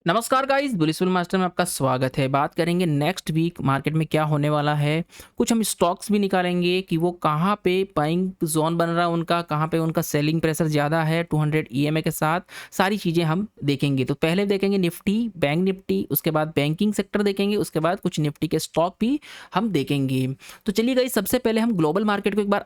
नमस्कार guys, बुलिसफुल master में आपका स्वागत है। बात करेंगे नेक्स्ट वीक मार्केट में क्या होने वाला है। कुछ हम स्टॉक्स भी निकालेंगे कि वो कहाँ पे बाइंग जोन बन रहा है उनका, कहाँ पे उनका सेलिंग प्रेशर ज़्यादा है 200 ईएमए के साथ। सारी चीज़ें हम देखेंगे। तो पहले देखेंगे निफ्टी, बैंक निफ्टी, उसके बाद बैंकिंग सेक्टर देखेंगे, उसके बाद कुछ निफ्टी के स्टॉक भी हम देखेंगे। तो चलिए गाइस, सबसे पहले हम ग्लोबल मार्केट को एक बार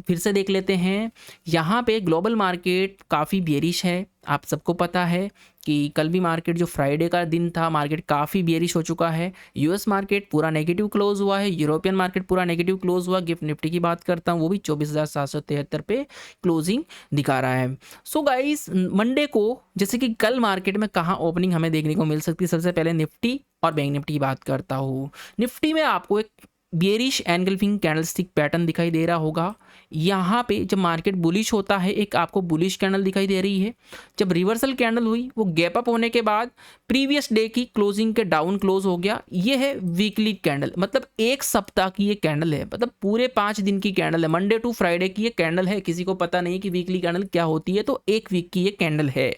फिर से देख लेते हैं। यहाँ पे ग्लोबल मार्केट काफ़ी बेरिश है। आप सबको पता है कि कल भी मार्केट जो फ्राइडे का दिन था, मार्केट काफ़ी बेरिश हो चुका है। यूएस मार्केट पूरा नेगेटिव क्लोज हुआ है, यूरोपियन मार्केट पूरा नेगेटिव क्लोज हुआ। गिफ्ट निफ्टी की बात करता हूँ, वो भी 24,773 पे क्लोजिंग दिखा रहा है। सो गाइस, मंडे को जैसे कि कल मार्केट में कहाँ ओपनिंग हमें देखने को मिल सकती है। सबसे पहले निफ्टी और बैंक निफ्टी की बात करता हूँ। निफ्टी में आपको एक बेरिश एनगल्फिंग कैंडलस्टिक पैटर्न दिखाई दे रहा होगा। यहाँ पे जब मार्केट बुलिश होता है, एक आपको बुलिश कैंडल दिखाई दे रही है। जब रिवर्सल कैंडल हुई, वो गैप अप होने के बाद प्रीवियस डे की क्लोजिंग के डाउन क्लोज हो गया। ये है वीकली कैंडल, मतलब एक सप्ताह की ये कैंडल है, मतलब पूरे 5 दिन की कैंडल है। मंडे टू फ्राइडे की ये कैंडल है। किसी को पता नहीं कि वीकली कैंडल क्या होती है, तो एक वीक की ये कैंडल है।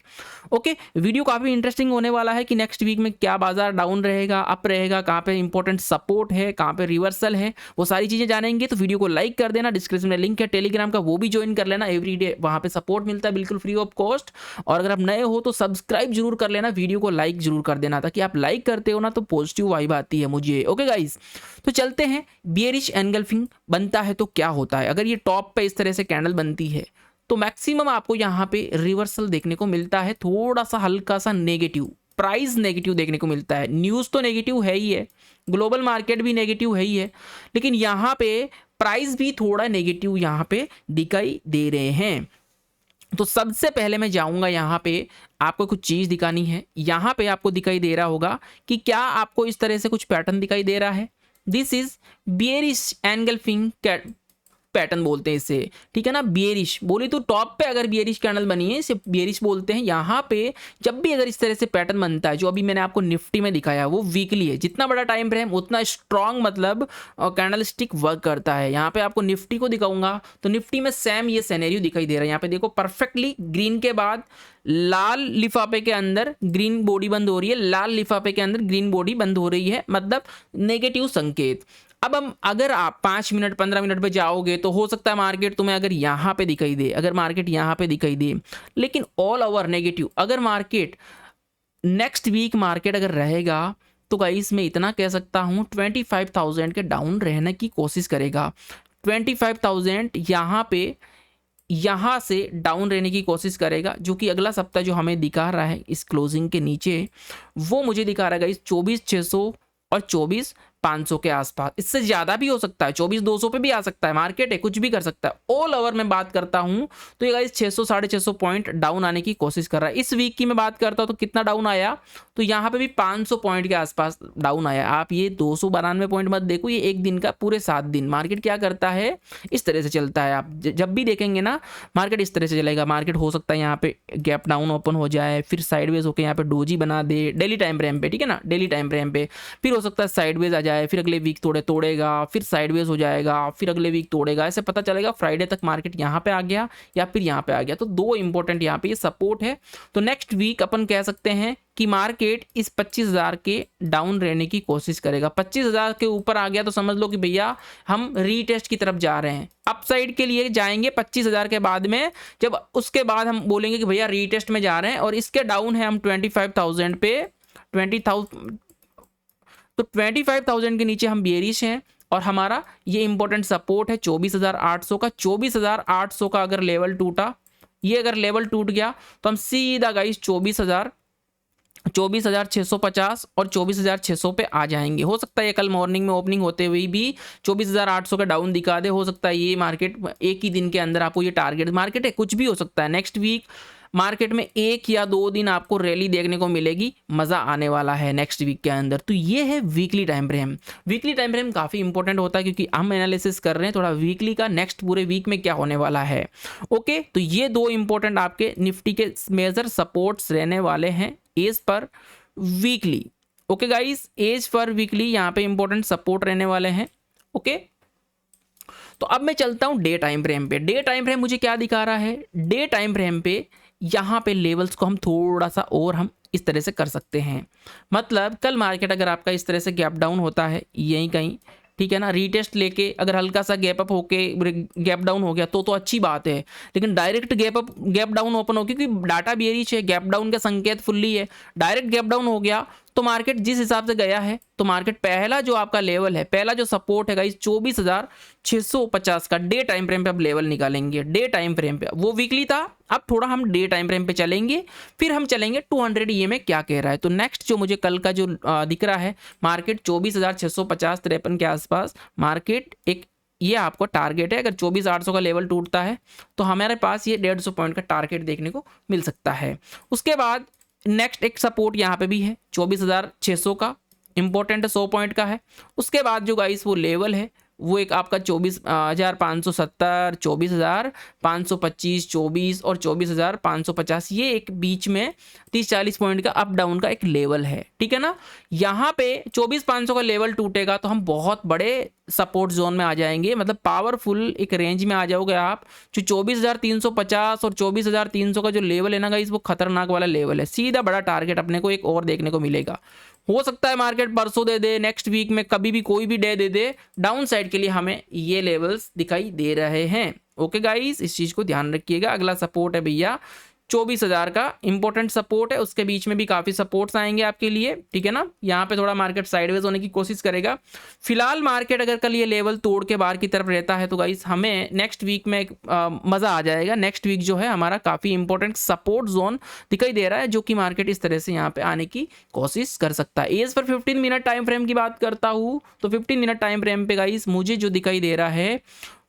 ओके, वीडियो काफ़ी इंटरेस्टिंग होने वाला है कि नेक्स्ट वीक में क्या बाजार डाउन रहेगा, अप रहेगा, कहाँ पे इंपॉर्टेंट सपोर्ट है, कहाँ पे रिवर्सल है, वो सारी चीज़ें जानेंगे। तो वीडियो को लाइक कर देना, डिस्क्रिप्शन में लिंक है टेलीग्राम का, वो भी ज्वाइन कर लेना। एवरीडे वहाँ पे सपोर्ट मिलता है बिल्कुल फ्री ऑफ कॉस्ट। और अगर आप नए हो तो सब्सक्राइब जरूर कर लेना, वीडियो को लाइक जरूर कर देना, ताकि आप लाइक करते हो ना तो पॉजिटिव वाइब आती है मुझे। ओके गाइस, तो चलते हैं। बियरिश एनगल्फिंग बनता है तो क्या होता है। अगर ये टॉप पे इस तरह से कैंडल बनती है तो मैक्सिमम आपको यहाँ पे रिवर्सल देखने को मिलता है। थोड़ा सा हल्का सा नेगेटिव, प्राइस नेगेटिव देखने को मिलता है। न्यूज़ तो नेगेटिव है ही है, ग्लोबल मार्केट भी नेगेटिव है ही है, लेकिन यहाँ पे प्राइस भी थोड़ा नेगेटिव यहाँ पे दिखाई दे रहे हैं। तो सबसे पहले मैं जाऊंगा यहाँ पे, आपको कुछ चीज़ दिखानी है। यहाँ पे आपको दिखाई दे रहा होगा कि क्या आपको इस तरह से कुछ पैटर्न दिखाई दे रहा है। This is bearish engulfing pattern बोलते हैं इसे, ठीक है ना। बियरिश बोली तो टॉप पे अगर बियरिश कैंडल बनी है इसे बियरिश बोलते हैं। यहाँ पे जब भी अगर इस तरह से पैटर्न बनता है, जो अभी मैंने आपको निफ्टी में दिखाया, वो वीकली है। जितना बड़ा टाइम फ्रेम उतना स्ट्रॉन्ग मतलब कैंडल स्टिक वर्क करता है। यहाँ पे आपको निफ्टी को दिखाऊंगा तो निफ्टी में सेम ये सिनेरियो दिखाई दे रहा है। यहाँ पे देखो, परफेक्टली ग्रीन के बाद लाल लिफाफे के अंदर ग्रीन बॉडी बंद हो रही है, लाल लिफाफे के अंदर ग्रीन बॉडी बंद हो रही है, मतलब नेगेटिव संकेत। अब हम अगर आप 5 मिनट 15 मिनट पे जाओगे तो हो सकता है मार्केट तुम्हें अगर यहाँ पे दिखाई दे, अगर मार्केट यहाँ पे दिखाई दे, लेकिन ऑल ओवर नेगेटिव। अगर मार्केट नेक्स्ट वीक मार्केट अगर रहेगा तो गाइस मैं इतना कह सकता हूँ 25,000 के डाउन रहने की कोशिश करेगा। 25,000 यहाँ पे यहाँ से डाउन रहने की कोशिश करेगा, जो कि अगला सप्ताह जो हमें दिखा रहा है इस क्लोजिंग के नीचे, वो मुझे दिखा रहा है गाइस 24,600 और 24,500 के आसपास। इससे ज़्यादा भी हो सकता है, 24,200 पे भी आ सकता है। मार्केट है, कुछ भी कर सकता है। ऑल ओवर में बात करता हूँ तो ये गाइस 600 650 पॉइंट डाउन आने की कोशिश कर रहा है। इस वीक की मैं बात करता हूँ तो कितना डाउन आया, तो यहाँ पे भी 500 पॉइंट के आसपास डाउन आया। आप ये 292 पॉइंट मत देखो, ये एक दिन का, पूरे 7 दिन मार्केट क्या करता है इस तरह से चलता है। आप जब भी देखेंगे ना मार्केट इस तरह से चलेगा। मार्केट हो सकता है यहाँ पे गैप डाउन ओपन हो जाए, फिर साइडवेज होकर यहाँ पे डोजी बना दे डेली टाइम फ्रेम पे, ठीक है ना, डेली टाइम फ्रेम पे। फिर हो सकता है साइडवेज आ जाए, फिर अगले वीक तोड़ेगा, फिर साइडवेज हो जाएगा, फिर अगले वीक तोड़ेगा। ऐसे पता चलेगा फ्राइडे तक मार्केट यहाँ पे आ गया या फिर यहाँ पे आ गया। तो दो इंपॉर्टेंट यहाँ पे ये सपोर्ट है। तो नेक्स्ट वीक अपन कह सकते हैं कि मार्केट इस 25,000 के डाउन रहने की कोशिश करेगा। 25,000 के ऊपर आ गया तो समझ लो कि भैया हम रीटेस्ट की तरफ जा रहे हैं, अपसाइड के लिए जाएंगे 25,000 के बाद में। जब उसके बाद हम बोलेंगे कि भैया रीटेस्ट में जा रहे हैं, और इसके डाउन है हम 25,000 पे, 20,000, तो 25,000 के नीचे हम बेरिश हैं। और हमारा ये इंपॉर्टेंट सपोर्ट है 24,800 का। 24,800 का अगर लेवल टूटा, ये अगर लेवल टूट गया तो हम सीधा गाइस 24,650 और 24,600 पे आ जाएंगे। हो सकता है ये कल मॉर्निंग में ओपनिंग होते हुए भी 24,800 का डाउन दिखा दे। हो सकता है ये मार्केट एक ही दिन के अंदर आपको ये टारगेट, मार्केट है कुछ भी हो सकता है। नेक्स्ट वीक मार्केट में 1 या 2 दिन आपको रैली देखने को मिलेगी, मज़ा आने वाला है नेक्स्ट वीक के अंदर। तो ये है weekly time frame. Weekly time frame काफ़ी इंपॉर्टेंट होता है क्योंकि हम एनालिसिस कर रहे हैं थोड़ा वीकली का, नेक्स्ट पूरे वीक में क्या होने वाला है। ओके, तो ये दो इंपॉर्टेंट आपके निफ्टी के मेजर सपोर्ट्स रहने वाले हैं as per weekly. Okay guys, as per weekly यहाँ पे इंपॉर्टेंट सपोर्ट रहने वाले हैं। ओके, तो अब मैं चलता हूँ डे टाइम फ्रेम पे। डे टाइम फ्रेम मुझे क्या दिखा रहा है, डे टाइम फ्रेम पे यहाँ पे लेवल्स को हम थोड़ा सा और हम इस तरह से कर सकते हैं। मतलब कल मार्केट अगर आपका इस तरह से गैप डाउन होता है यहीं कहीं, ठीक है ना, रीटेस्ट लेके अगर हल्का सा गैप अप होके गैप डाउन हो गया तो अच्छी बात है। लेकिन डायरेक्ट गैप डाउन ओपन हो, क्योंकि डाटा बेयरिश है, गैप डाउन का संकेत फुल्ली है, डायरेक्ट गैप डाउन हो गया तो मार्केट जिस हिसाब से गया है तो मार्केट पहला जो आपका लेवल है, पहला जो सपोर्ट है गाइस 24,650 का डे टाइम फ्रेम पे अब लेवल निकालेंगे। डे टाइम फ्रेम पे, वो वीकली था, अब थोड़ा हम डे टाइम फ्रेम पे चलेंगे, फिर हम चलेंगे 200 EMA क्या कह रहा है। तो नेक्स्ट जो मुझे कल का जो दिख रहा है मार्केट 24,650 53 के आसपास मार्केट एक, ये आपको टारगेट है। अगर 24,800 का लेवल टूटता है तो हमारे पास ये 150 पॉइंट का टारगेट देखने को मिल सकता है। उसके बाद नेक्स्ट एक सपोर्ट यहाँ पे भी है 24,600 का, इंपॉर्टेंट 100 पॉइंट का है। उसके बाद जो गाइस वो लेवल है वो एक आपका 24,570, 24,525, 24 और 24,550, ये एक बीच में 30-40 पॉइंट का अप डाउन का एक लेवल है, ठीक है ना। यहाँ पे 24,500 का लेवल टूटेगा तो हम बहुत बड़े सपोर्ट जोन में आ जाएंगे, मतलब पावरफुल एक रेंज में आ जाओगे आप। जो 24,350 और 24,300 का जो लेवल है ना गाइस, वो खतरनाक वाला लेवल है, सीधा बड़ा टारगेट अपने को एक और देखने को मिलेगा। हो सकता है मार्केट परसों दे दे, नेक्स्ट वीक में कभी भी कोई भी day they they, down side के लिए हमें ये लेवल्स दिखाई दे रहे हैं। ओके गाइस, इस चीज को ध्यान रखिएगा। अगला सपोर्ट है भैया 24,000 का, इंपॉर्टेंट सपोर्ट है, उसके बीच में भी काफी सपोर्ट्स आएंगे आपके लिए, ठीक है ना। यहाँ पे थोड़ा मार्केट साइडवेज होने की कोशिश करेगा। फिलहाल मार्केट अगर कल ये लेवल तोड़ के बाहर की तरफ रहता है तो गाइस हमें नेक्स्ट वीक में एक मजा आ जाएगा। नेक्स्ट वीक जो है हमारा काफी इंपॉर्टेंट सपोर्ट जोन दिखाई दे रहा है, जो कि मार्केट इस तरह से यहाँ पे आने की कोशिश कर सकता है। As per 15 minute time frame की बात करता हूँ तो 15 मिनट टाइम फ्रेम पे गाइस मुझे जो दिखाई दे रहा है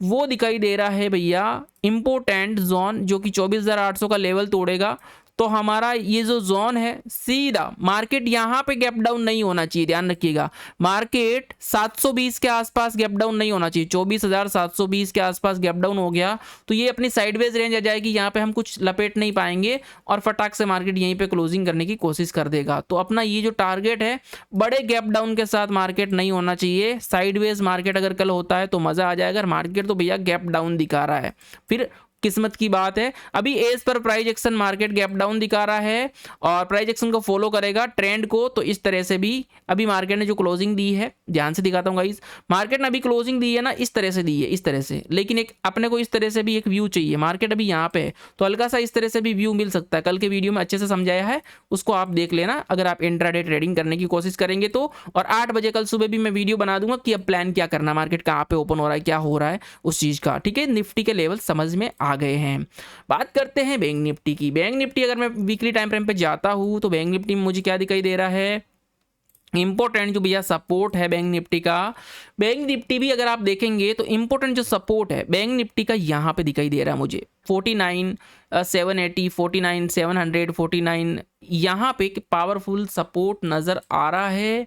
वो दिखाई दे रहा है भैया इंपोर्टेंट जोन, जो कि 24,800 का लेवल तोड़ेगा तो हमारा ये जो जोन है सीधा मार्केट यहाँ पे गैप डाउन नहीं होना चाहिए, ध्यान रखिएगा। मार्केट 720 के आसपास गैप डाउन नहीं होना चाहिए, 24,720 के आसपास गैप डाउन हो गया तो ये अपनी साइडवेज रेंज आ जाएगी, यहाँ पे हम कुछ लपेट नहीं पाएंगे और फटाक से मार्केट यहीं पे क्लोजिंग करने की कोशिश कर देगा। तो अपना ये जो टारगेट है बड़े गैप डाउन के साथ मार्केट नहीं होना चाहिए। साइडवेज मार्केट अगर कल होता है तो मजा आ जाएगा। मार्केट तो भैया गैप डाउन दिखा रहा है, फिर किस्मत की बात है। अभी as per price action market gap down दिखा रहा है और प्राइस एक्शन को फॉलो करेगा ट्रेंड को, तो इस तरह से भी अभी मार्केट ने जो क्लोजिंग दी है, ध्यान से दिखाता हूँ गाइस, मार्केट ने अभी क्लोजिंग दी है ना इस तरह से दी है, इस तरह से, लेकिन एक अपने को इस तरह से भी एक व्यू चाहिए। मार्केट अभी यहाँ पे है तो हल्का सा इस तरह से भी व्यू मिल सकता है। कल के वीडियो में अच्छे से समझाया है, उसको आप देख लेना अगर आप इंट्राडे ट्रेडिंग करने की कोशिश करेंगे तो। और 8 बजे कल सुबह भी मैं वीडियो बना दूंगा कि अब प्लान क्या करना, मार्केट कहाँ पे ओपन हो रहा है, क्या हो रहा है उस चीज का, ठीक है। निफ्टी के लेवल समझ में आ गए हैं। बात करते हैं बैंक निफ्टी की। बैंक निफ्टी अगर मैं वीकली टाइम फ्रेम पे जाता हूं तो बैंक निफ्टी में मुझे क्या दिखाई दे रहा है, इंपॉर्टेंट जो भैया सपोर्ट है बैंक निफ्टी का, बैंक निफ्टी भी अगर आप देखेंगे तो इंपॉर्टेंट जो सपोर्ट है बैंक निफ्टी का यहाँ पे दिखाई दे रहा है मुझे 49,780, 49,700, 49, यहाँ पे पावरफुल सपोर्ट नजर आ रहा है।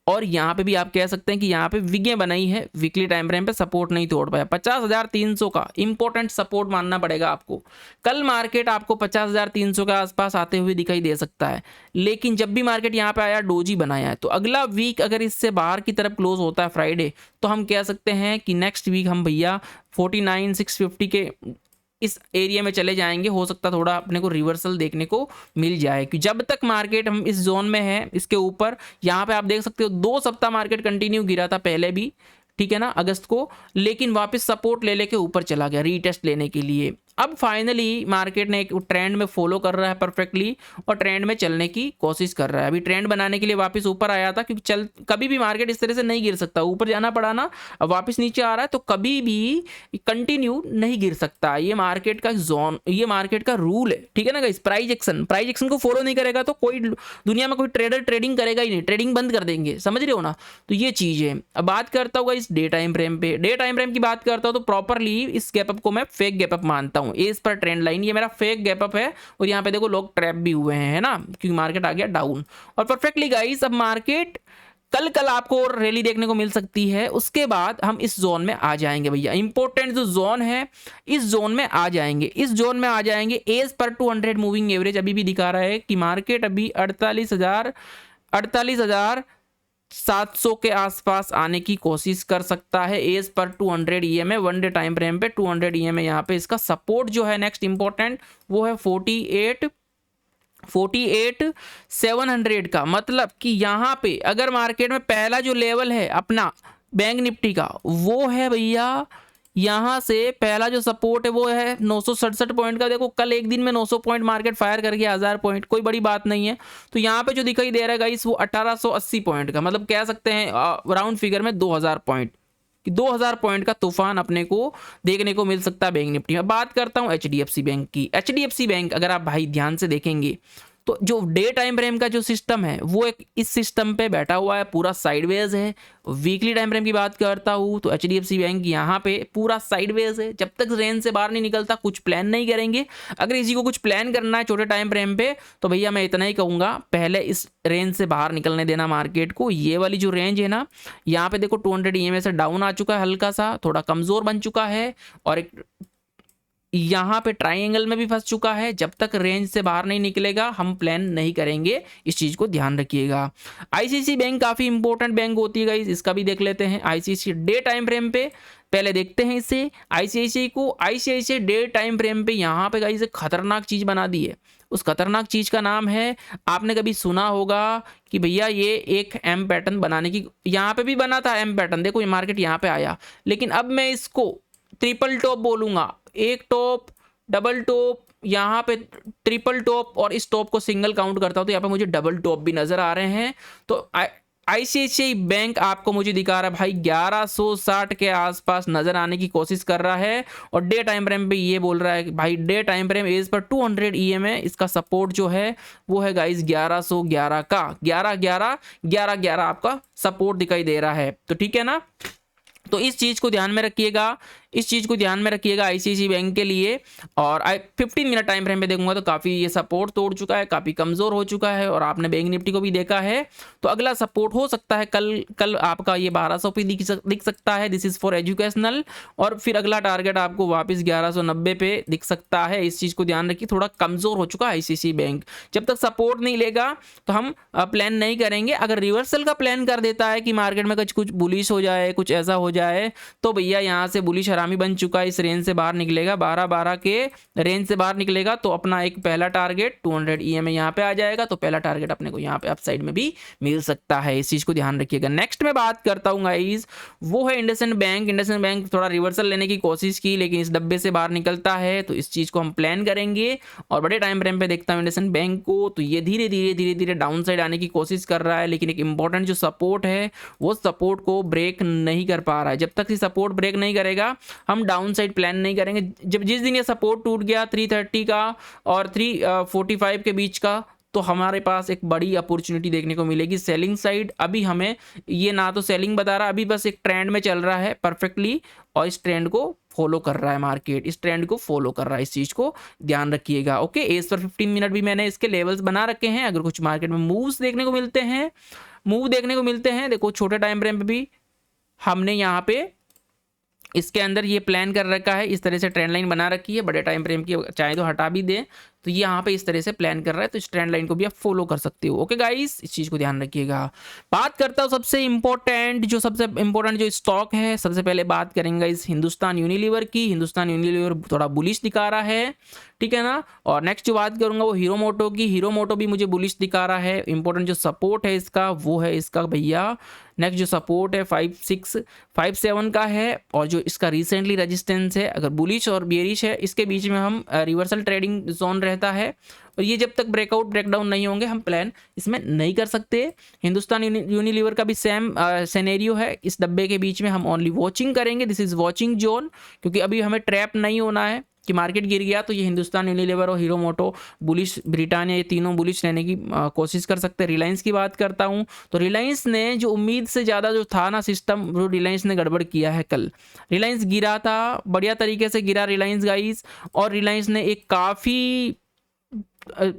और यहाँ पे भी आप कह सकते हैं कि यहाँ पे विगे बनाई है, वीकली टाइम फ्रेम पे सपोर्ट नहीं तोड़ पाया। 50,300 का इंपॉर्टेंट सपोर्ट मानना पड़ेगा आपको। कल मार्केट आपको 50,300 के आसपास आते हुए दिखाई दे सकता है, लेकिन जब भी मार्केट यहाँ पे आया डोजी बनाया है, तो अगला वीक अगर इससे बाहर की तरफ क्लोज होता है फ्राइडे, तो हम कह सकते हैं कि नेक्स्ट वीक हम भैया 49,650 के इस एरिया में चले जाएंगे। हो सकता है थोड़ा अपने को रिवर्सल देखने को मिल जाए, कि जब तक मार्केट हम इस जोन में है इसके ऊपर, यहाँ पे आप देख सकते हो 2 सप्ताह मार्केट कंटिन्यू गिरा था पहले भी, ठीक है ना, अगस्त को, लेकिन वापस सपोर्ट ले लेके ऊपर चला गया रीटेस्ट लेने के लिए। अब फाइनली मार्केट ने एक ट्रेंड में फॉलो कर रहा है परफेक्टली और ट्रेंड में चलने की कोशिश कर रहा है। अभी ट्रेंड बनाने के लिए वापस ऊपर आया था, क्योंकि कभी भी मार्केट इस तरह से नहीं गिर सकता, ऊपर जाना पड़ा ना, अब वापस नीचे आ रहा है तो कभी भी कंटिन्यू नहीं गिर सकता। ये मार्केट का जोन, ये मार्केट का रूल है, ठीक है ना गाइस। प्राइस एक्शन को फॉलो नहीं करेगा तो कोई दुनिया में कोई ट्रेडर ट्रेडिंग करेगा ही नहीं, ट्रेडिंग बंद कर देंगे, समझ रहे हो ना। तो ये चीज है। अब बात करता हूँ इस डे टाइम फ्रेम पे, डे टाइम फ्रेम की बात करता हूँ तो प्रॉपरली इस गैप अप को मैं फेक गैप अप मानता हूँ। एज पर ट्रेंड लाइन ये मेरा फेक गैप अप है, और यहाँ पे देखो लोग ट्रैप भी हुए हैं, है ना, क्योंकि मार्केट आ गया डाउन। और परफेक्टली गाइस अब मार्केट कल आपको रैली देखने को मिल सकती है, उसके बाद हम इस जोन में आ जाएंगे भैया। इंपॉर्टेंट जो जोन है इस जोन में आ जाएंगे, इस जोन में आ जाएंगे। एज पर 200 मूविंग एवरेज अभी भी दिखा रहा है कि मार्केट अभी 48,700 के आसपास आने की कोशिश कर सकता है। As per 200 EMA one day time frame पे 200 EMA यहाँ पे इसका सपोर्ट जो है नेक्स्ट इंपॉर्टेंट वो है 48,700 का, मतलब कि यहाँ पे अगर मार्केट में पहला जो लेवल है अपना बैंक निफ्टी का, वो है भैया यहाँ से पहला जो सपोर्ट है वो है 967 पॉइंट का। देखो कल एक दिन में 900 पॉइंट मार्केट फायर कर गया, 1000 पॉइंट, कोई बड़ी बात नहीं है। तो यहाँ पे जो दिखाई दे रहा है गाइस वो 1880 पॉइंट का, मतलब कह सकते हैं राउंड फिगर में 2000 पॉइंट, कि 2000 पॉइंट का तूफान अपने को देखने को मिल सकता है बैंक निफ्टी में। बात करता हूँ एचडीएफसी बैंक की। एचडीएफसी बैंक अगर आप भाई ध्यान से देखेंगे तो जो डे टाइम फ्रेम का जो सिस्टम है वो एक इस सिस्टम पे बैठा हुआ है, पूरा साइडवेज है। वीकली टाइम फ्रेम की बात करता हूँ तो एचडीएफसी बैंक यहाँ पे पूरा साइडवेज है। जब तक रेंज से बाहर नहीं निकलता कुछ प्लान नहीं करेंगे। अगर इसी को कुछ प्लान करना है छोटे टाइम फ्रेम पे तो भैया मैं इतना ही कहूँगा, पहले इस रेंज से बाहर निकलने देना मार्केट को। ये वाली जो रेंज है ना, यहाँ पे देखो 200 ईएमए से डाउन आ चुका है, हल्का सा थोड़ा कमज़ोर बन चुका है, और एक यहाँ पे ट्राइंगल में भी फंस चुका है। जब तक रेंज से बाहर नहीं निकलेगा हम प्लान नहीं करेंगे, इस चीज़ को ध्यान रखिएगा। आईसीआईसी बैंक काफ़ी इंपॉर्टेंट बैंक होती है गाइस, इसका भी देख लेते हैं। आईसीआईसी डे टाइम फ्रेम पे पहले देखते हैं इसे, आईसीआईसी को। आईसीआईसी डे टाइम फ्रेम पे यहाँ पे गाइस एक खतरनाक चीज़ बना दी है। उस खतरनाक चीज़ का नाम है, आपने कभी सुना होगा कि भैया ये एक एम पैटर्न बनाने की, यहाँ पे भी बना था एम पैटर्न, देखो ये मार्केट यहाँ पे आया, लेकिन अब मैं इसको ट्रिपल टॉप बोलूँगा। एक टॉप, डबल टॉप, यहाँ पे ट्रिपल टॉप, और इस टॉप को सिंगल काउंट करता हूँ तो यहाँ पे मुझे डबल टॉप भी नजर आ रहे हैं। तो आईसीआईसीआई बैंक आपको मुझे दिखा रहा है भाई 1160 के आसपास नजर आने की कोशिश कर रहा है, और डे टाइम फ्रेम पे ये बोल रहा है कि भाई day time frame as per 200 EMA इसका सपोर्ट जो है वो है गाइस 1111 का, 11 आपका सपोर्ट दिखाई दे रहा है। तो ठीक है ना, तो इस चीज़ को ध्यान में रखिएगा, इस चीज़ को ध्यान में रखिएगा आईसीआईसीआई बैंक के लिए। और 15 मिनट टाइम फ्रेम पे देखूंगा तो काफ़ी ये सपोर्ट तोड़ चुका है, काफ़ी कमज़ोर हो चुका है, और आपने बैंक निफ्टी को भी देखा है। तो अगला सपोर्ट हो सकता है कल आपका ये 1200 पे दिख सकता है, दिस इज़ फॉर एजुकेशनल। और फिर अगला टारगेट आपको वापस 1190 पे दिख सकता है। इस चीज़ को ध्यान रखिए, थोड़ा कमज़ोर हो चुका है आईसीआईसीआई बैंक। जब तक सपोर्ट नहीं लेगा तो हम प्लान नहीं करेंगे। अगर रिवर्सल का प्लान कर देता है कि मार्केट में कुछ बुलिश हो जाए, कुछ ऐसा हो जाए, तो भैया यहाँ से बुलिश हरामी बन चुका है, इस रेंज से बाहर निकलेगा, 12 के रेंज से बाहर निकलेगा तो अपना एक पहला टारगेट 200 ईएमए यहाँ पे आ जाएगा। तो पहला टारगेट अपने को यहाँ पे अपसाइड में भी मिल सकता है, इस चीज को ध्यान रखिएगा। नेक्स्ट में बात करता हूँ गाइस, वो है इंडसइंड बैंक। इंडसइंड बैंक थोड़ा रिवर्सल लेने की कोशिश की, लेकिन इस डब्बे से बाहर निकलता है तो इस चीज को हम प्लान करेंगे। और बड़े टाइम फ्रेम पे देखता हूँ इंडसइंड बैंक को, तो ये धीरे धीरे डाउन साइड आने की कोशिश कर रहा है, लेकिन एक इंपॉर्टेंट जो सपोर्ट है वो सपोर्ट को ब्रेक नहीं कर पा रहा है। जब तक सपोर्ट ब्रेक नहीं करेगा हम डाउन साइड प्लान नहीं करेंगे। जब जिस दिन ये सपोर्ट टूट गया 330 का और 345 के बीच का, तो हमारे पास एक बड़ी अपॉर्चुनिटी देखने को मिलेगी सेलिंग साइड। अभी हमें ये ना तो सेलिंग बता रहा, अभी बस एक ट्रेंड में चल रहा है परफेक्टली, और इस ट्रेंड को फॉलो कर रहा है मार्केट, इस ट्रेंड को फॉलो कर रहा है, इस चीज़ को ध्यान रखिएगा। ओके, एज पर 15 मिनट भी मैंने इसके लेवल्स बना रखे हैं। अगर कुछ मार्केट में मूव्स देखने को मिलते हैं, देखो छोटे टाइम फ्रेम पे भी हमने यहाँ पे इसके अंदर ये प्लान कर रखा है, इस तरह से ट्रेंड लाइन बना रखी है। बड़े टाइम फ्रेम की चाहे तो हटा भी दें, तो ये यहाँ पे इस तरह से प्लान कर रहा है, तो इस ट्रेंड लाइन को भी आप फॉलो कर सकते हो। ओके गाइस, इस चीज़ को ध्यान रखिएगा। बात करता हूँ सबसे इंपॉर्टेंट जो स्टॉक है, सबसे पहले बात करेंगे इस हिंदुस्तान यूनिलीवर की। हिंदुस्तान यूनिलीवर थोड़ा बुलिश दिखा रहा है, ठीक है ना। और नेक्स्ट जो बात करूंगा वो हीरो मोटो की। हीरो मोटो भी मुझे बुलिश दिखा रहा है। इंपॉर्टेंट जो सपोर्ट है इसका वो है इसका भैया, नेक्स्ट जो सपोर्ट है 5657 का है, और जो इसका रिसेंटली रेजिस्टेंस है, अगर बुलिश और बेरिश है इसके बीच में हम रिवर्सल ट्रेडिंग जोन रहता है, और ये जब तक ब्रेकआउट ब्रेकडाउन नहीं होंगे हम प्लान इसमें नहीं कर सकते। हिंदुस्तान यूनिलीवर का भी सेम सिनेरियो है, इस डब्बे के बीच में हम ओनली वॉचिंग करेंगे, दिस इज वॉचिंग जोन, क्योंकि अभी हमें ट्रैप नहीं होना है कि मार्केट गिर गया तो ये हिंदुस्तान यूनिलीवर और हीरो मोटो बुलिश, ब्रिटानिया, ये तीनों बुलिश रहने की कोशिश कर सकते हैं। रिलायंस की बात करता हूँ तो रिलायंस ने जो उम्मीद से ज़्यादा जो था ना सिस्टम, वो रिलायंस ने गड़बड़ किया है। कल रिलायंस गिरा था, बढ़िया तरीके से गिरा रिलायंस गाइस, और रिलायंस ने एक काफ़ी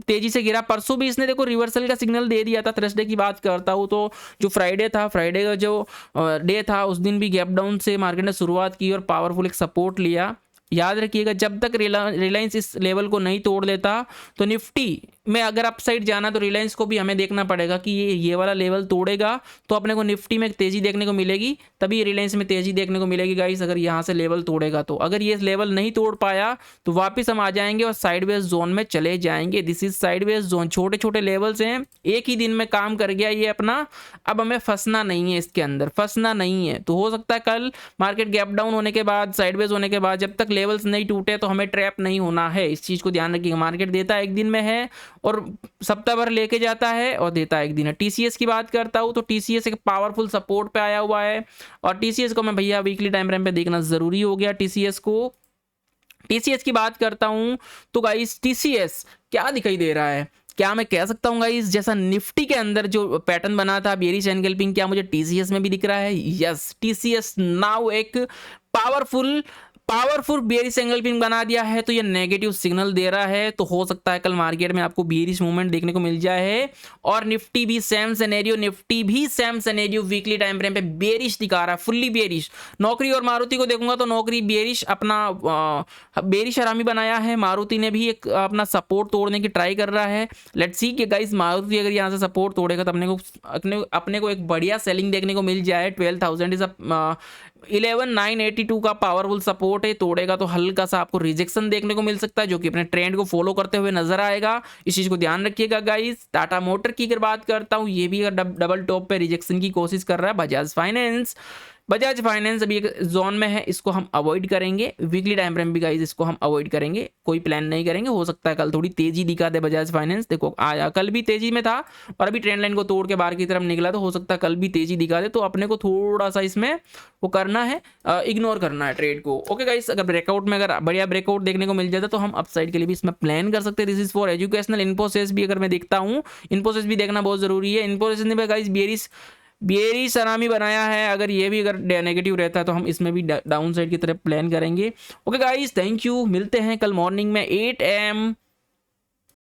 तेजी से गिरा। परसों भी इसने देखो रिवर्सल का सिग्नल दे दिया था। थर्सडे की बात करता हूँ तो जो फ्राइडे का जो डे था उस दिन भी गैप डाउन से मार्केट ने शुरुआत की और पावरफुल एक सपोर्ट लिया। याद रखिएगा, जब तक रिलायंस इस लेवल को नहीं तोड़ लेता तो निफ्टी में अगर अपसाइड जाना तो रिलायंस को भी हमें देखना पड़ेगा कि ये वाला लेवल तोड़ेगा तो अपने को निफ्टी में तेजी देखने को मिलेगी, तभी रिलायंस में तेजी देखने को मिलेगी गाइस। अगर यहाँ से लेवल तोड़ेगा तो, अगर ये लेवल नहीं तोड़ पाया तो वापस हम आ जाएंगे और साइडवेज जोन में चले जाएंगे। दिस इज साइडवेज जोन, छोटे छोटे लेवल्स हैं, एक ही दिन में काम कर गया ये अपना। अब हमें फंसना नहीं है, इसके अंदर फंसना नहीं है। तो हो सकता है कल मार्केट गैप डाउन होने के बाद, साइडवेज होने के बाद, जब तक लेवल्स नहीं टूटे तो हमें ट्रैप नहीं होना है। इस चीज़ को ध्यान रखिएगा। मार्केट देता है एक दिन में है और सप्ताह भर लेके जाता है और देता है एक दिन है। टीसीएस की बात करता हूँ तो टीसीएस एक पावरफुल सपोर्ट पे आया हुआ है और टीसीएस को मैं भैया वीकली टाइम फ्रेम पे देखना जरूरी हो गया। टीसीएस की बात करता हूं तो गाइस टीसीएस क्या दिखाई दे रहा है, क्या मैं कह सकता हूं गाइस जैसा निफ्टी के अंदर जो पैटर्न बना था बेयरिश एनगल्फिंग, क्या मुझे टीसीएस में भी दिख रहा है? यस, टीसीएस नाउ एक पावरफुल बेयरिश एंगल्फिंग बना दिया है, तो ये नेगेटिव सिग्नल दे रहा है। तो हो सकता है कल मार्केट में आपको बेयरिश मूवमेंट देखने को मिल जाए और निफ्टी भी same scenario weekly time frame पे बेयरिश दिखा रहा है, फुल्ली बेयरिश। नौकरी और मारुति को देखूंगा तो नौकरी बेयरिश अपना बेयरिश हरामी बनाया है, मारुति ने भी एक अपना सपोर्ट तोड़ने की ट्राई कर रहा है। लेट्स सी कि गाइस मारुति अगर यहाँ से सपोर्ट तोड़ेगा तो अपने को एक बढ़िया सेलिंग देखने को मिल जाए। 12,000 इज 11,982 का पावरफुल सपोर्ट है, तोड़ेगा तो हल्का सा आपको रिजेक्शन देखने को मिल सकता है जो कि अपने ट्रेंड को फॉलो करते हुए नजर आएगा। इस चीज को ध्यान रखिएगा गाइस। टाटा मोटर की अगर बात करता हूं, ये भी डबल टॉप पे रिजेक्शन की कोशिश कर रहा है। बजाज फाइनेंस अभी एक जोन में है, इसको हम अवॉइड करेंगे। वीकली टाइम फ्रेम भी गाइस इसको हम अवॉइड करेंगे, कोई प्लान नहीं करेंगे। हो सकता है कल थोड़ी तेजी दिखा दे बजाज फाइनेंस। देखो आया, कल भी तेजी में था और अभी ट्रेंड लाइन को तोड़ के बाहर की तरफ निकला, तो हो सकता है कल भी तेजी दिखा दे। तो अपने को थोड़ा सा इसमें वो करना है, इग्नोर करना है ट्रेड को। ओके गाइस, अगर ब्रेकआउट में अगर बढ़िया ब्रेकआउट देखने को मिल जाता तो हम अपसाइड के लिए भी इसमें प्लान कर सकते हैं। This is for educational. Infosys भी अगर मैं देखता हूँ, इन्फोसिस भी देखना बहुत जरूरी है। इन्फोसिस ने गाइस बेयरिश सरामी बनाया है, अगर ये भी अगर नेगेटिव रहता है तो हम इसमें भी डाउन साइड की तरफ प्लान करेंगे। Okay guys, thank you. मिलते हैं कल मॉर्निंग में 8 AM